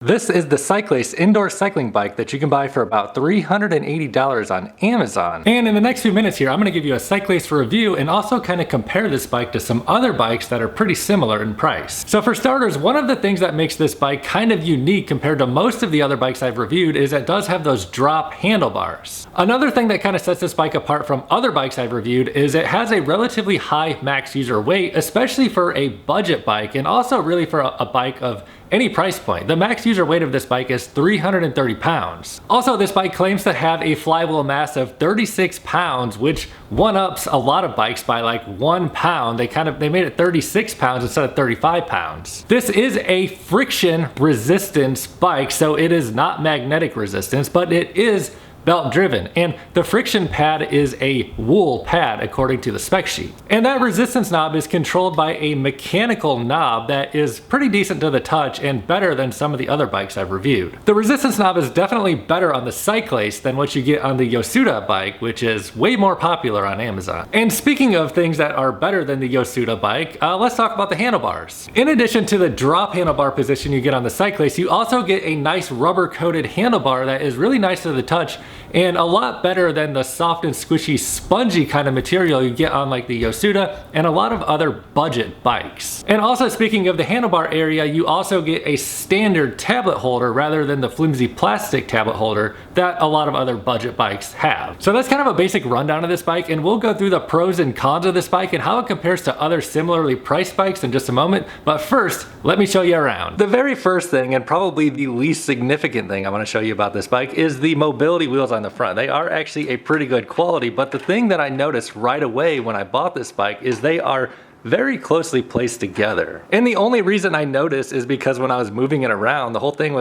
This is the CYCLACE indoor cycling bike that you can buy for about $380 on Amazon. And in the next few minutes here, I'm going to give you a CYCLACE review and also kind of compare this bike to some other bikes that are pretty similar in price. So for starters, one of the things that makes this bike kind of unique compared to most of the other bikes I've reviewed is it does have those drop handlebars. Another thing that kind of sets this bike apart from other bikes I've reviewed is it has a relatively high max user weight, especially for a budget bike and also really for a bike of any price point. The max user weight of this bike is 330 pounds. Also, this bike claims to have a flywheel mass of 36 pounds, which one-ups a lot of bikes by like 1 pound. They made it 36 pounds instead of 35 pounds. This is a friction resistance bike, so it is not magnetic resistance, but it is belt driven, and the friction pad is a wool pad according to the spec sheet. And that resistance knob is controlled by a mechanical knob that is pretty decent to the touch and better than some of the other bikes I've reviewed. The resistance knob is definitely better on the CYCLACE than what you get on the Yosuda bike, which is way more popular on Amazon. And speaking of things that are better than the Yosuda bike, let's talk about the handlebars. In addition to the drop handlebar position you get on the CYCLACE, you also get a nice rubber coated handlebar that is really nice to the touch and a lot better than the soft and squishy spongy kind of material you get on like the Yosuda and a lot of other budget bikes. And also, speaking of the handlebar area, you also get a standard tablet holder rather than the flimsy plastic tablet holder that a lot of other budget bikes have. So that's kind of a basic rundown of this bike, and we'll go through the pros and cons of this bike and how it compares to other similarly priced bikes in just a moment. But first, let me show you around. The very first thing, and probably the least significant thing I want to show you about this bike, is the mobility wheels on the front. They are actually a pretty good quality, but the thing that I noticed right away when I bought this bike is they are very closely placed together. And the only reason I noticed is because when I was moving it around, the whole thing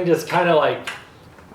just kind of like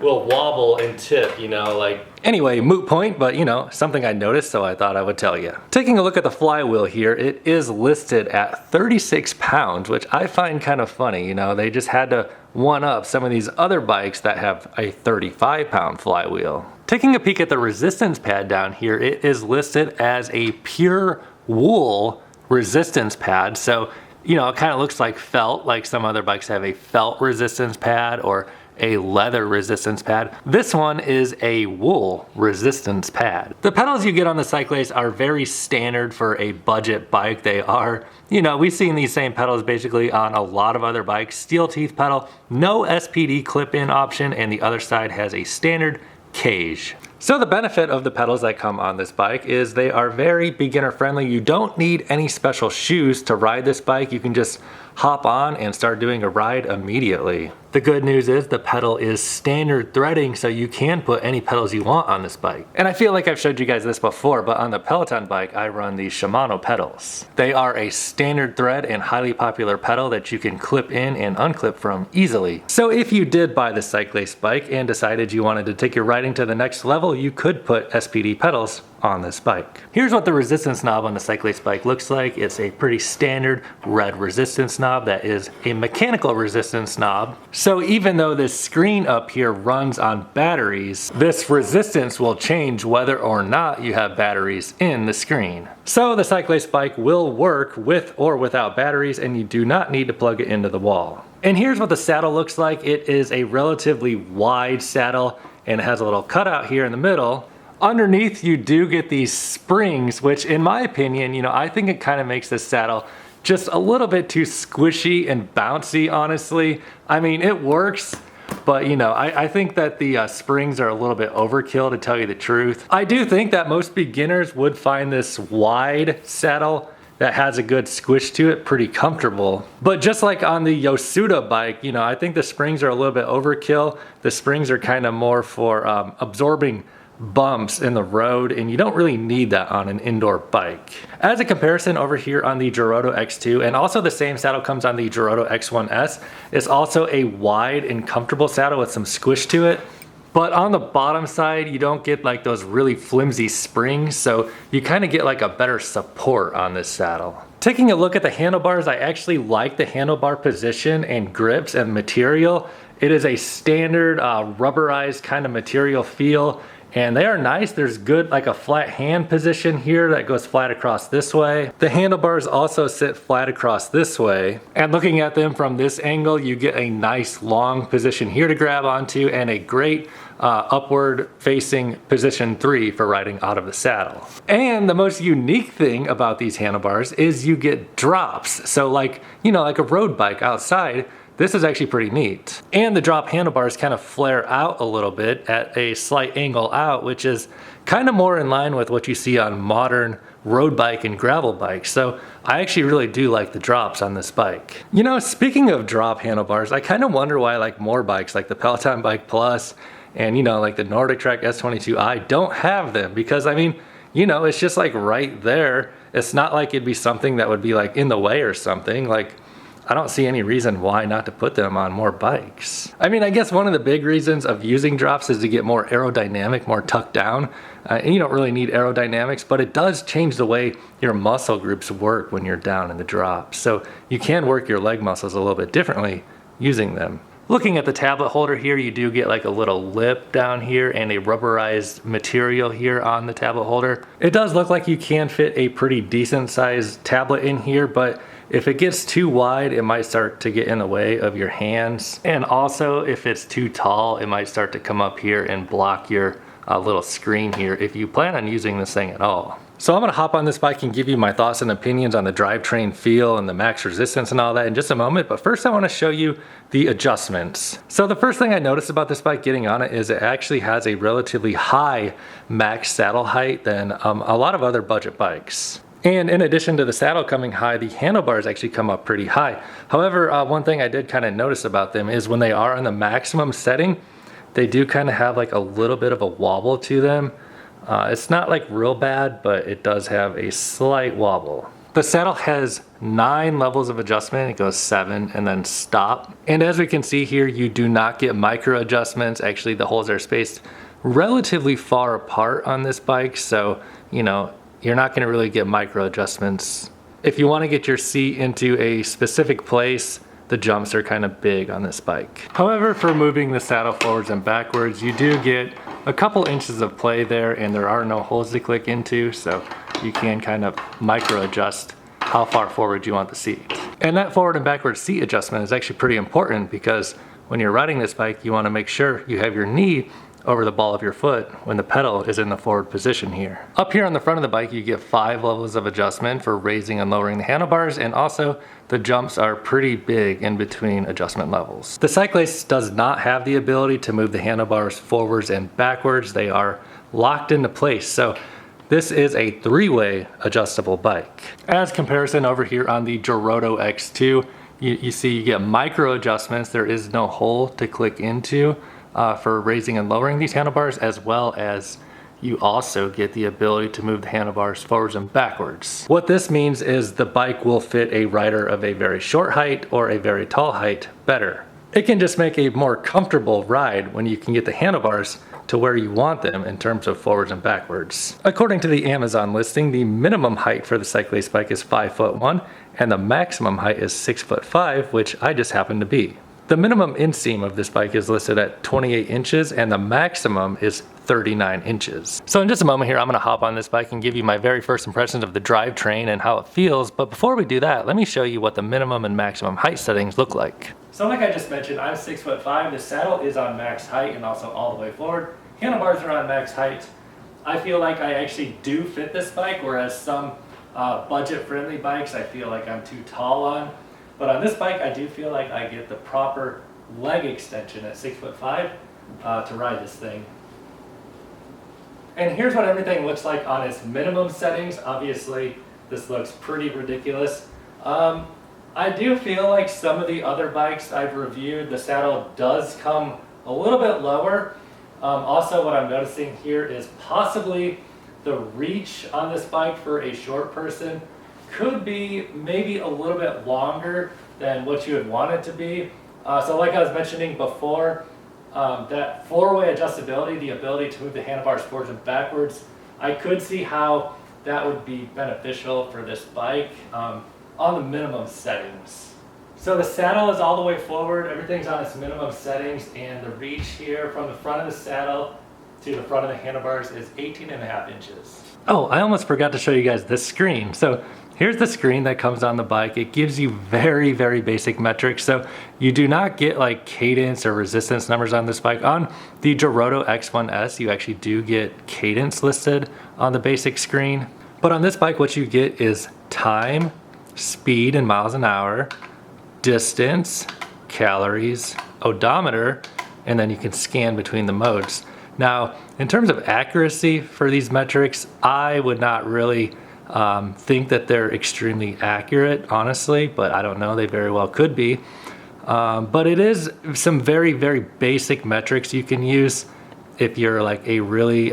will wobble and tip, you know, like. Anyway, moot point, but you know, something I noticed, so I thought I would tell you. Taking a look at the flywheel here, it is listed at 36 pounds, which I find kind of funny. You know, they just had to one up some of these other bikes that have a 35 pound flywheel. Taking a peek at the resistance pad down here, it is listed as a pure wool resistance pad. So, you know, it kind of looks like felt, like some other bikes have a felt resistance pad or a leather resistance pad. This one is a wool resistance pad. The pedals you get on the CYCLACE are very standard for a budget bike. They are, you know, we've seen these same pedals basically on a lot of other bikes. Steel teeth pedal, no SPD clip-in option, and the other side has a standard cage. So the benefit of the pedals that come on this bike is they are very beginner friendly. You don't need any special shoes to ride this bike. You can just hop on and start doing a ride immediately. The good news is the pedal is standard threading, so you can put any pedals you want on this bike. And I feel like I've showed you guys this before, but on the Peloton bike, I run the Shimano pedals. They are a standard thread and highly popular pedal that you can clip in and unclip from easily. So if you did buy the CYCLACE bike and decided you wanted to take your riding to the next level, you could put SPD pedals on this bike. Here's what the resistance knob on the CYCLACE bike looks like. It's a pretty standard red resistance knob that is a mechanical resistance knob. So even though this screen up here runs on batteries, this resistance will change whether or not you have batteries in the screen. So the CYCLACE bike will work with or without batteries, and you do not need to plug it into the wall. And here's what the saddle looks like. It is a relatively wide saddle and it has a little cutout here in the middle. Underneath, you do get these springs, which in my opinion, you know, I think it kind of makes this saddle just a little bit too squishy and bouncy, honestly. I mean, it works, but you know, I think that the springs are a little bit overkill, to tell you the truth. I do think that most beginners would find this wide saddle that has a good squish to it pretty comfortable. But just like on the Yosuda bike, you know, I think the springs are a little bit overkill. The springs are kind of more for absorbing bumps in the road, and you don't really need that on an indoor bike. As a comparison, over here on the Giroto X2, and also the same saddle comes on the Giroto X1S, it's also a wide and comfortable saddle with some squish to it. But on the bottom side, you don't get like those really flimsy springs, so you kind of get like a better support on this saddle. Taking a look at the handlebars, I actually like the handlebar position and grips and material. It is a standard rubberized kind of material feel, And they are nice. There's good like a flat hand position here that goes flat across this way. The handlebars also sit flat across this way. And looking at them from this angle, you get a nice long position here to grab onto and a great upward facing position 3 for riding out of the saddle. And the most unique thing about these handlebars is you get drops. So like, you know, like a road bike outside, this is actually pretty neat. And the drop handlebars kind of flare out a little bit at a slight angle out, which is kind of more in line with what you see on modern road bike and gravel bikes. So I actually really do like the drops on this bike. You know, speaking of drop handlebars, I kind of wonder why like more bikes like the Peloton Bike Plus and, you know, like the Nordic Track S22i don't have them, because I mean, you know, it's just like right there. It's not like it'd be something that would be like in the way or something. Like, I don't see any reason why not to put them on more bikes. I mean, I guess one of the big reasons of using drops is to get more aerodynamic, more tucked down. And you don't really need aerodynamics, but it does change the way your muscle groups work when you're down in the drop. So you can work your leg muscles a little bit differently using them. Looking at the tablet holder here, you do get like a little lip down here and a rubberized material here on the tablet holder. It does look like you can fit a pretty decent sized tablet in here, but if it gets too wide, it might start to get in the way of your hands. And also if it's too tall, it might start to come up here and block your little screen here if you plan on using this thing at all. So I'm gonna hop on this bike and give you my thoughts and opinions on the drivetrain feel and the max resistance and all that in just a moment, but first I wanna show you the adjustments. So the first thing I noticed about this bike getting on it is it actually has a relatively high max saddle height than a lot of other budget bikes. And in addition to the saddle coming high, the handlebars actually come up pretty high. However, one thing I did kind of notice about them is when they are on the maximum setting, they do kind of have like a little bit of a wobble to them. It's not like real bad, but it does have a slight wobble. The saddle has 9 levels of adjustment. It goes 7 and then stop. And as we can see here, you do not get micro adjustments. Actually, the holes are spaced relatively far apart on this bike. So, you know, you're not gonna really get micro adjustments. If you wanna get your seat into a specific place, the jumps are kind of big on this bike. However, for moving the saddle forwards and backwards, you do get a couple inches of play there, and there are no holes to click into, so you can kind of micro adjust how far forward you want the seat. And that forward and backward seat adjustment is actually pretty important, because when you're riding this bike, you wanna make sure you have your knee over the ball of your foot when the pedal is in the forward position here. Up here on the front of the bike, you get 5 levels of adjustment for raising and lowering the handlebars, and also the jumps are pretty big in between adjustment levels. The CYCLACE does not have the ability to move the handlebars forwards and backwards. They are locked into place. So this is a 3-way adjustable bike. As comparison over here on the Giroto X2, you see you get micro adjustments. There is no hole to click into for raising and lowering these handlebars, as well as you also get the ability to move the handlebars forwards and backwards. What this means is the bike will fit a rider of a very short height or a very tall height better. It can just make a more comfortable ride when you can get the handlebars to where you want them in terms of forwards and backwards. According to the Amazon listing, the minimum height for the CYCLACE bike is 5'1", and the maximum height is 6'5", which I just happen to be. The minimum inseam of this bike is listed at 28 inches and the maximum is 39 inches. So in just a moment here, I'm gonna hop on this bike and give you my very first impressions of the drivetrain and how it feels. But before we do that, let me show you what the minimum and maximum height settings look like. So like I just mentioned, I'm 6'5". The saddle is on max height and also all the way forward. Handlebars are on max height. I feel like I actually do fit this bike, whereas some budget-friendly bikes I feel like I'm too tall on. But on this bike, I do feel like I get the proper leg extension at 6'5" to ride this thing. And here's what everything looks like on its minimum settings. Obviously, this looks pretty ridiculous. I do feel like some of the other bikes I've reviewed, the saddle does come a little bit lower. Also, what I'm noticing here is possibly the reach on this bike for a short person could be maybe a little bit longer than what you would want it to be. So like I was mentioning before, that 4-way adjustability, the ability to move the handlebars forwards and backwards, I could see how that would be beneficial for this bike on the minimum settings. So the saddle is all the way forward, everything's on its minimum settings, and the reach here from the front of the saddle to the front of the handlebars is 18.5 inches. Oh, I almost forgot to show you guys this screen. So here's the screen that comes on the bike. It gives you very, very basic metrics. So you do not get like cadence or resistance numbers on this bike. On the Gerotto X1S, you actually do get cadence listed on the basic screen. But on this bike, what you get is time, speed in miles an hour, distance, calories, odometer, and then you can scan between the modes. Now, in terms of accuracy for these metrics, I would not really think that they're extremely accurate, honestly, but I don't know, they very well could be. But it is some very, very basic metrics you can use if you're like a really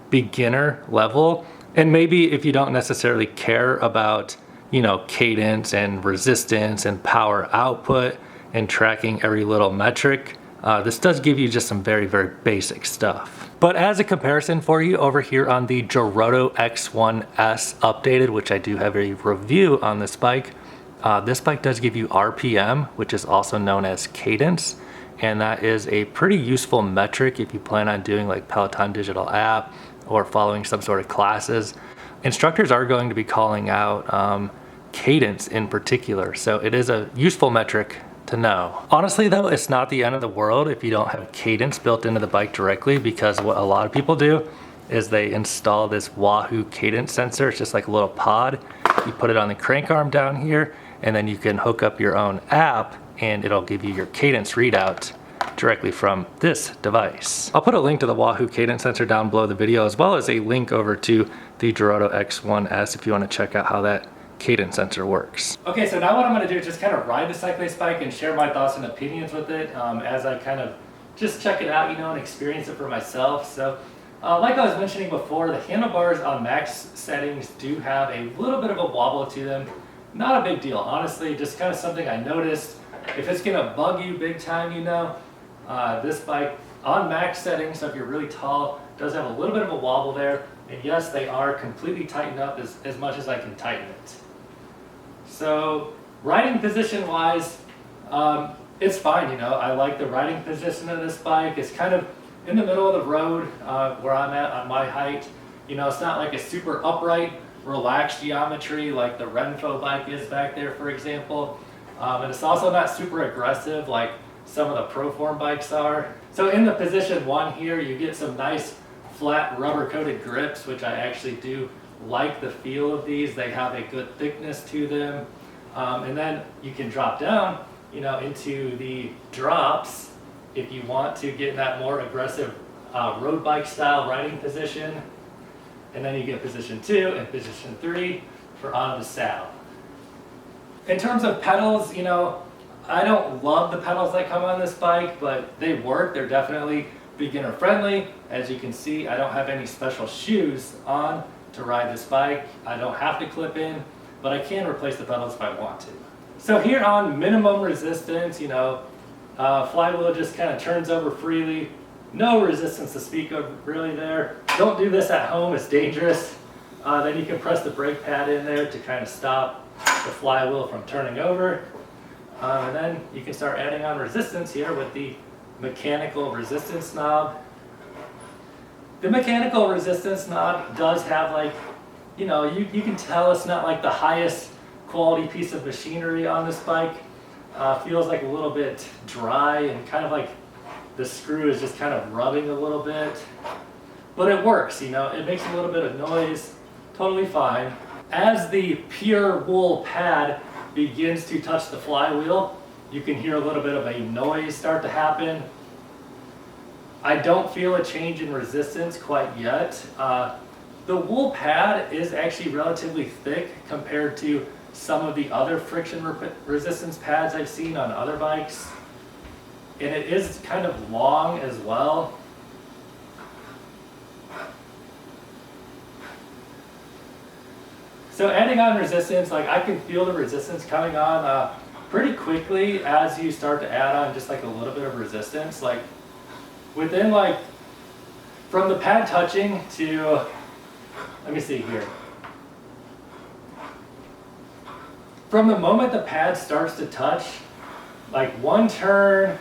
beginner level. And maybe if you don't necessarily care about, you know, cadence and resistance and power output and tracking every little metric, this does give you just some very, very basic stuff. But as a comparison for you over here on the Gerotto X1S updated, which I do have a review on this bike does give you RPM, which is also known as cadence. And that is a pretty useful metric if you plan on doing like Peloton digital app or following some sort of classes. Instructors are going to be calling out cadence in particular. So it is a useful metric to know. Honestly though, it's not the end of the world if you don't have cadence built into the bike directly, because what a lot of people do is they install this Wahoo cadence sensor. It's just like a little pod. You put it on the crank arm down here, and then you can hook up your own app and it'll give you your cadence readout directly from this device. I'll put a link to the Wahoo cadence sensor down below the video, as well as a link over to the Gerotto X1S if you want to check out how that cadence sensor works. Okay, so now what I'm going to do is just kind of ride the CYCLACE bike and share my thoughts and opinions with it as I kind of just check it out, you know, and experience it for myself. So like I was mentioning before, the handlebars on max settings do have a little bit of a wobble to them. Not a big deal, honestly, just kind of something I noticed. If it's going to bug you big time, you know, this bike on max settings, so if you're really tall, does have a little bit of a wobble there. And yes, they are completely tightened up as much as I can tighten it. So riding position wise, it's fine, you know. I like the riding position of this bike. It's kind of in the middle of the road where I'm at on my height. You know, it's not like a super upright, relaxed geometry like the Renfo bike is back there, for example. And it's also not super aggressive like some of the Proform bikes are. So in the position one here, you get some nice flat rubber coated grips, which I actually do like the feel of these. They have a good thickness to them. And then you can drop down, you know, into the drops if you want to get in that more aggressive road bike style riding position. And then you get position 2 and position 3 for on the saddle. In terms of pedals, you know, I don't love the pedals that come on this bike, but they work. They're definitely beginner friendly. As you can see, I don't have any special shoes on to ride this bike. I don't have to clip in, but I can replace the pedals if I want to. So here on minimum resistance, you know, flywheel just kind of turns over freely. No resistance to speak of really there. Don't do this at home, it's dangerous. Then you can press the brake pad in there to kind of stop the flywheel from turning over. And then you can start adding on resistance here with the mechanical resistance knob. The mechanical resistance knob does have, like, you know, you can tell it's not like the highest quality piece of machinery on this bike. Feels like a little bit dry and kind of like the screw is just kind of rubbing a little bit. But it works, you know, it makes a little bit of noise, totally fine. As the pure wool pad begins to touch the flywheel, you can hear a little bit of a noise start to happen. I don't feel a change in resistance quite yet. The wool pad is actually relatively thick compared to some of the other friction resistance pads I've seen on other bikes. And it is kind of long as well. So adding on resistance, like I can feel the resistance coming on pretty quickly as you start to add on just like a little bit of resistance. Like within like, from the pad touching to, let me see here. From the moment the pad starts to touch, like 1 turn,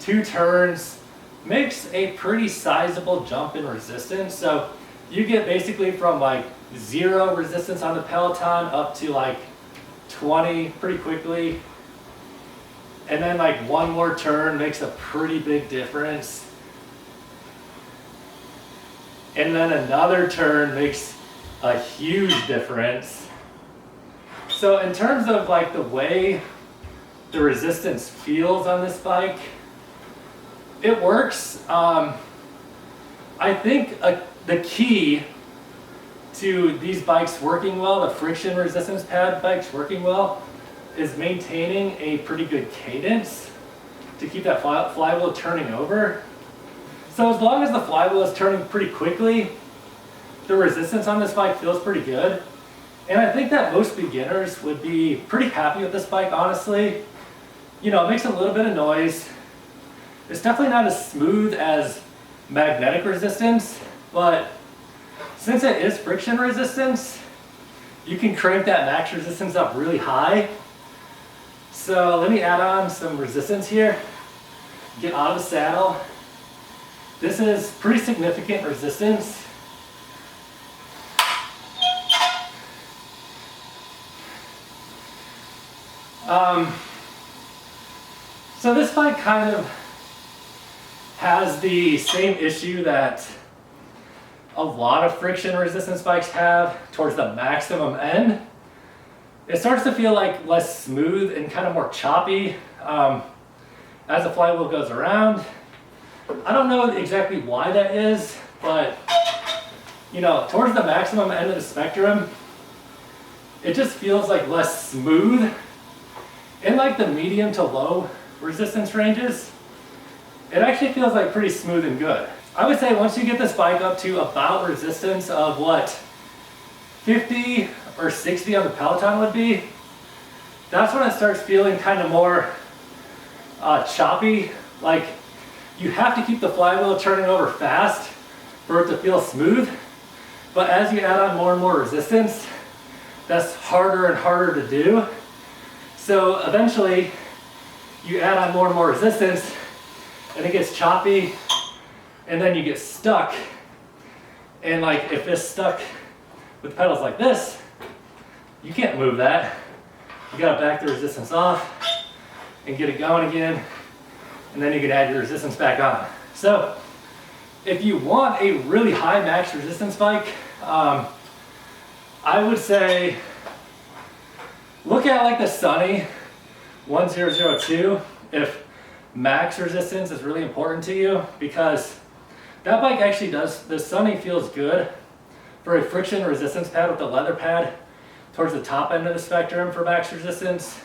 2 turns, makes a pretty sizable jump in resistance. So you get basically from like 0 resistance on the Peloton up to like 20 pretty quickly. And then like one more turn makes a pretty big difference. And then another turn makes a huge difference. So in terms of like the way the resistance feels on this bike, it works. I think the key to these bikes working well, the friction resistance pad bikes working well, is maintaining a pretty good cadence to keep that flywheel turning over. So as long as the flywheel is turning pretty quickly, the resistance on this bike feels pretty good. And I think that most beginners would be pretty happy with this bike, honestly. You know, it makes a little bit of noise. It's definitely not as smooth as magnetic resistance, but since it is friction resistance, you can crank that max resistance up really high. So let me add on some resistance here. Get out of the saddle. This is pretty significant resistance. So this bike kind of has the same issue that a lot of friction resistance bikes have towards the maximum end. It starts to feel like less smooth and kind of more choppy as the flywheel goes around. I don't know exactly why that is, but you know, towards the maximum end of the spectrum, it just feels like less smooth. In like the medium to low resistance ranges, it actually feels like pretty smooth and good. I would say once you get this bike up to about resistance of what 50 or 60 on the Peloton would be, that's when it starts feeling kind of more choppy. Like you have to keep the flywheel turning over fast for it to feel smooth. But as you add on more and more resistance, that's harder and harder to do. So eventually you add on more and more resistance and it gets choppy, and then you get stuck. And like if it's stuck with pedals like this, you can't move that. You gotta back the resistance off and get it going again, and then you can add your resistance back on. So if you want a really high max resistance bike, I would say look at like the Sunny 1002 if max resistance is really important to you, because that bike actually does, the Sunny feels good for a friction resistance pad with the leather pad towards the top end of the spectrum for max resistance.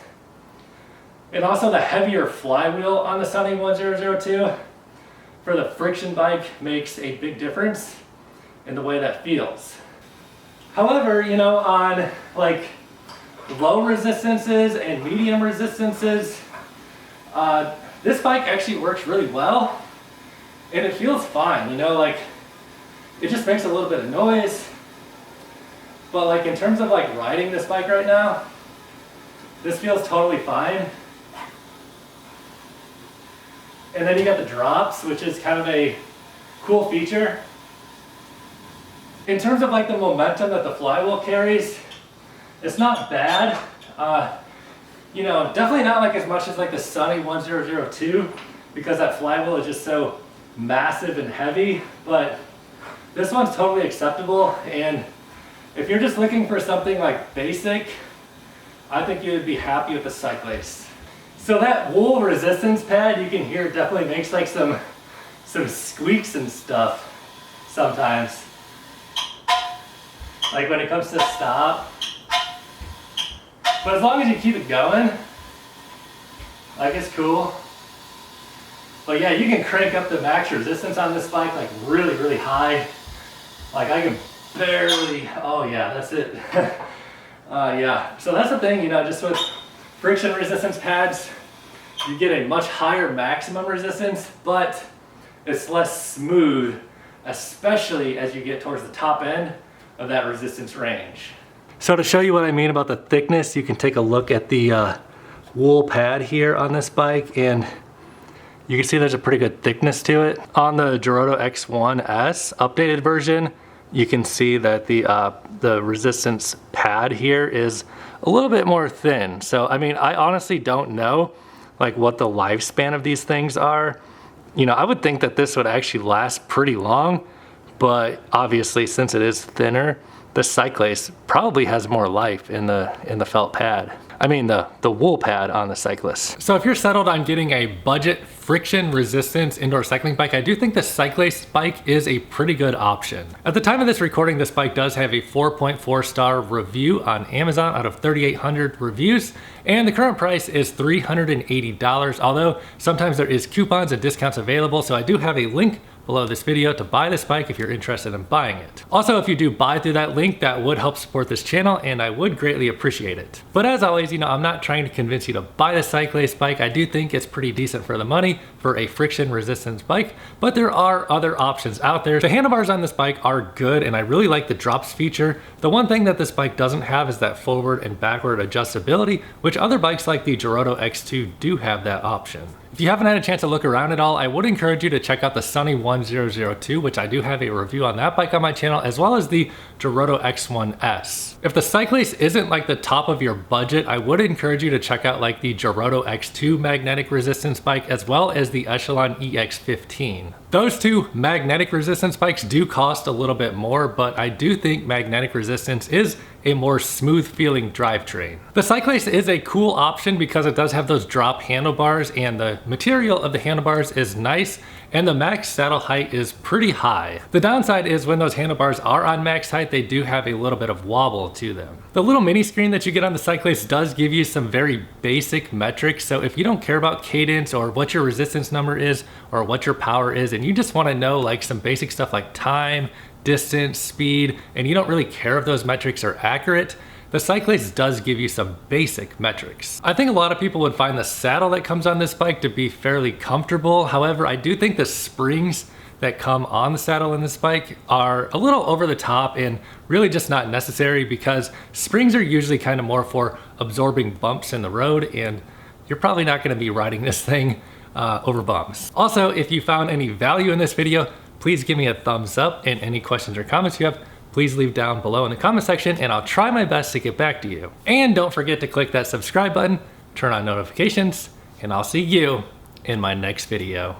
And also the heavier flywheel on the Sunny 1002 for the friction bike makes a big difference in the way that feels. However, you know, on like low resistances and medium resistances, this bike actually works really well and it feels fine. You know, like it just makes a little bit of noise, but like in terms of like riding this bike right now, this feels totally fine. And then you got the drops, which is kind of a cool feature. In terms of like the momentum that the flywheel carries, it's not bad. You know, definitely not like as much as like the Sunny 1002, because that flywheel is just so massive and heavy, but this one's totally acceptable. And if you're just looking for something like basic, I think you would be happy with the CYCLACE. So that wool resistance pad, you can hear, definitely makes like some squeaks and stuff sometimes. Like when it comes to stop. But as long as you keep it going, like it's cool. But yeah, you can crank up the max resistance on this bike like really, really high. Like I can barely, oh yeah, that's it. Yeah, so that's the thing, you know, just with friction resistance pads, you get a much higher maximum resistance, but it's less smooth, especially as you get towards the top end of that resistance range. So to show you what I mean about the thickness, you can take a look at the wool pad here on this bike, and You can see there's a pretty good thickness to it. On the Gerado X1S updated version, you can see that the resistance pad here is a little bit more thin. So, I mean, I honestly don't know like what the lifespan of these things are. You know, I would think that this would actually last pretty long, but obviously since it is thinner, the CYCLACE probably has more life in the felt pad. I mean the wool pad on the CYCLACE. So if you're settled on getting a budget friction resistance indoor cycling bike, I do think the CYCLACE bike is a pretty good option. At the time of this recording, this bike does have a 4.4 star review on Amazon out of 3,800 reviews, and the current price is $380, although sometimes there is coupons and discounts available, so I do have a link below this video to buy this bike if you're interested in buying it. Also, if you do buy through that link, that would help support this channel and I would greatly appreciate it. But as always, you know, I'm not trying to convince you to buy the CYCLACE bike. I do think it's pretty decent for the money for a friction resistance bike, but there are other options out there. The handlebars on this bike are good and I really like the drops feature. The one thing that this bike doesn't have is that forward and backward adjustability, which other bikes like the Gerado X2 do have that option. If you haven't had a chance to look around at all, I would encourage you to check out the Sunny 1002, which I do have a review on that bike on my channel, as well as the Gerado X1S. If the CYCLACE isn't like the top of your budget, I would encourage you to check out like the Gerado X2 magnetic resistance bike, as well as the Echelon EX15. Those two magnetic resistance bikes do cost a little bit more, but I do think magnetic resistance is a more smooth feeling drivetrain. The CYCLACE is a cool option because it does have those drop handlebars and the material of the handlebars is nice and the max saddle height is pretty high. The downside is when those handlebars are on max height, they do have a little bit of wobble to them. The little mini screen that you get on the CYCLACE does give you some very basic metrics, so if you don't care about cadence or what your resistance number is or what your power is and you just want to know like some basic stuff like time, distance, speed, and you don't really care if those metrics are accurate, the CYCLACE does give you some basic metrics. I think a lot of people would find the saddle that comes on this bike to be fairly comfortable. However, I do think the springs that come on the saddle in this bike are a little over the top and really just not necessary because springs are usually kind of more for absorbing bumps in the road and you're probably not going to be riding this thing over bumps. Also, if you found any value in this video, please give me a thumbs up, and any questions or comments you have, please leave down below in the comment section and I'll try my best to get back to you. And don't forget to click that subscribe button, turn on notifications, and I'll see you in my next video.